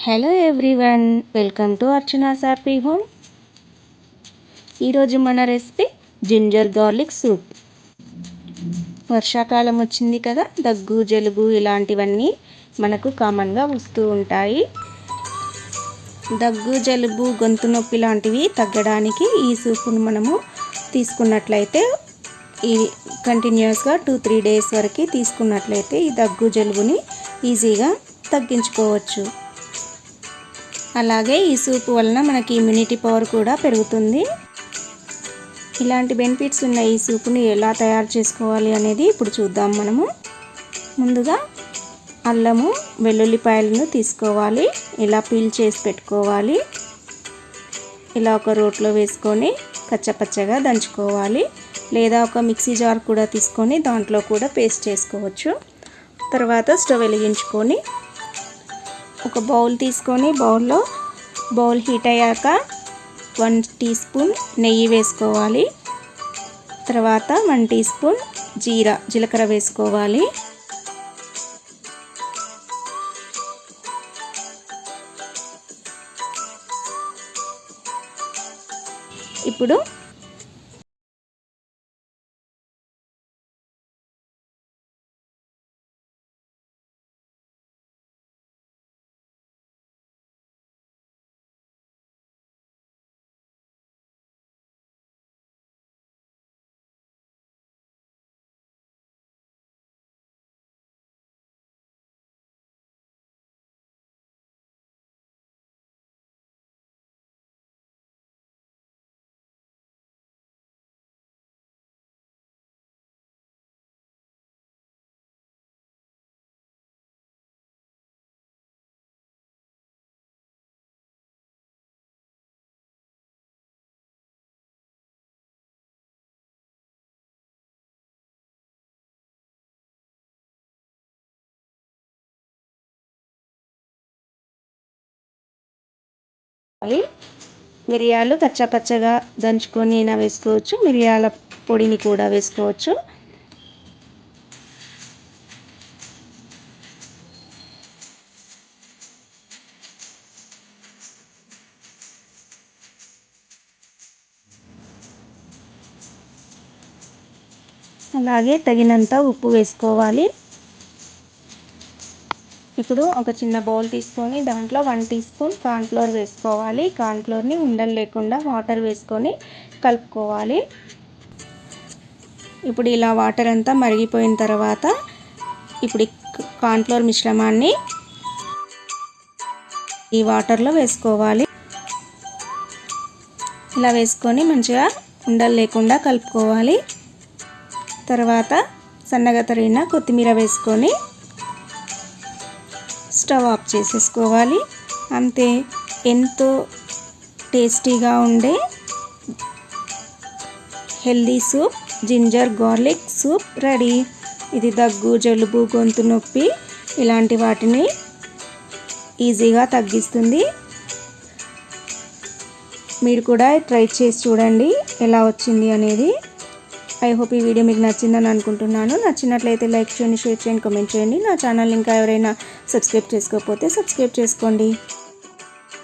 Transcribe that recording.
Hello everyone, welcome to Archana's happy home. ఈరోజు మన recipe ginger garlic soup. వర్షాకాలం వచ్చింది కదా, దగ్గు జలుబు ఇలాంటివన్నీ మనకు కామన్గా వస్తూ ఉంటాయి. దగ్గు జలుబు గొంతు నొప్పి లాంటివి తగ్గడానికి ఈ సూప్ను మనము తీసుకున్నట్లయితే ఈ కంటిన్యూస్గా 2-3 డేస్ వరకు తీసుకున్నట్లయితే ఈ దగ్గు జలుబుని ఈజీగా తగ్గించుకోవచ్చు. అలాగే ఈ సూప్ వలన మనకి ఇమ్యూనిటీ పవర్ కూడా పెరుగుతుంది. ఇలాంటి బెనిఫిట్స్ ఉన్న ఈ సూప్ని ఎలా తయారు చేసుకోవాలి అనేది ఇప్పుడు చూద్దాం. మనము ముందుగా అల్లము వెల్లుల్లిపాయలను తీసుకోవాలి. ఇలా పీల్ చేసి పెట్టుకోవాలి. ఇలా ఒక రోట్లో వేసుకొని కచ్చపచ్చగా దంచుకోవాలి. లేదా ఒక మిక్సీ జార్ కూడా తీసుకొని దాంట్లో కూడా పేస్ట్ చేసుకోవచ్చు. తర్వాత స్టవ్ వెలిగించుకొని ఒక బౌల్ తీసుకొని బౌల్ హీట్ అయ్యాక 1 టీ స్పూన్ నెయ్యి వేసుకోవాలి. తర్వాత 1 టీ స్పూన్ జీలకర్ర వేసుకోవాలి. ఇప్పుడు మిరియాలు కచ్చాపచ్చగా దంచుకొని అయినా వేసుకోవచ్చు. మిరియాల పొడిని కూడా వేసుకోవచ్చు. అలాగే తగినంత ఉప్పు వేసుకోవాలి. ఇప్పుడు ఒక చిన్న బౌల్ తీసుకొని దాంట్లో 1 టీ స్పూన్ కార్న్ఫ్లోర్ వేసుకోవాలి. కార్న్ఫ్లోర్ని ఉండలు లేకుండా వాటర్ వేసుకొని కలుపుకోవాలి. ఇప్పుడు ఇలా వాటర్ అంతా మరిగిపోయిన తర్వాత ఇప్పుడు కార్న్ఫ్లోర్ మిశ్రమాన్ని ఈ వాటర్లో వేసుకోవాలి. ఇలా వేసుకొని మంచిగా ఉండలు లేకుండా కలుపుకోవాలి. తర్వాత సన్నగా తరిగిన కొత్తిమీర వేసుకొని స్టవ్ ఆఫ్ చేసేసుకోవాలి. అంతే, ఎంతో టేస్టీగా ఉండే healthy soup ginger garlic soup ready. ఇది దగ్గు జలుబు గొంతు నొప్పి ఇలాంటి వాటిని ఈజీగా తగ్గిస్తుంది. మీరు కూడా ట్రై చేసి చూడండి ఎలా వచ్చింది అనేది. ఐ హోప్ ఈ వీడియో మీకు నచ్చిందని అనుకుంటున్నాను. నచ్చినట్లయితే లైక్ చేయండి, షేర్ చేయండి, కామెంట్ చేయండి. నా ఛానల్ ఇంకా ఎవరైనా సబ్స్క్రైబ్ చేసుకోకపోతే సబ్స్క్రైబ్ చేసుకోండి.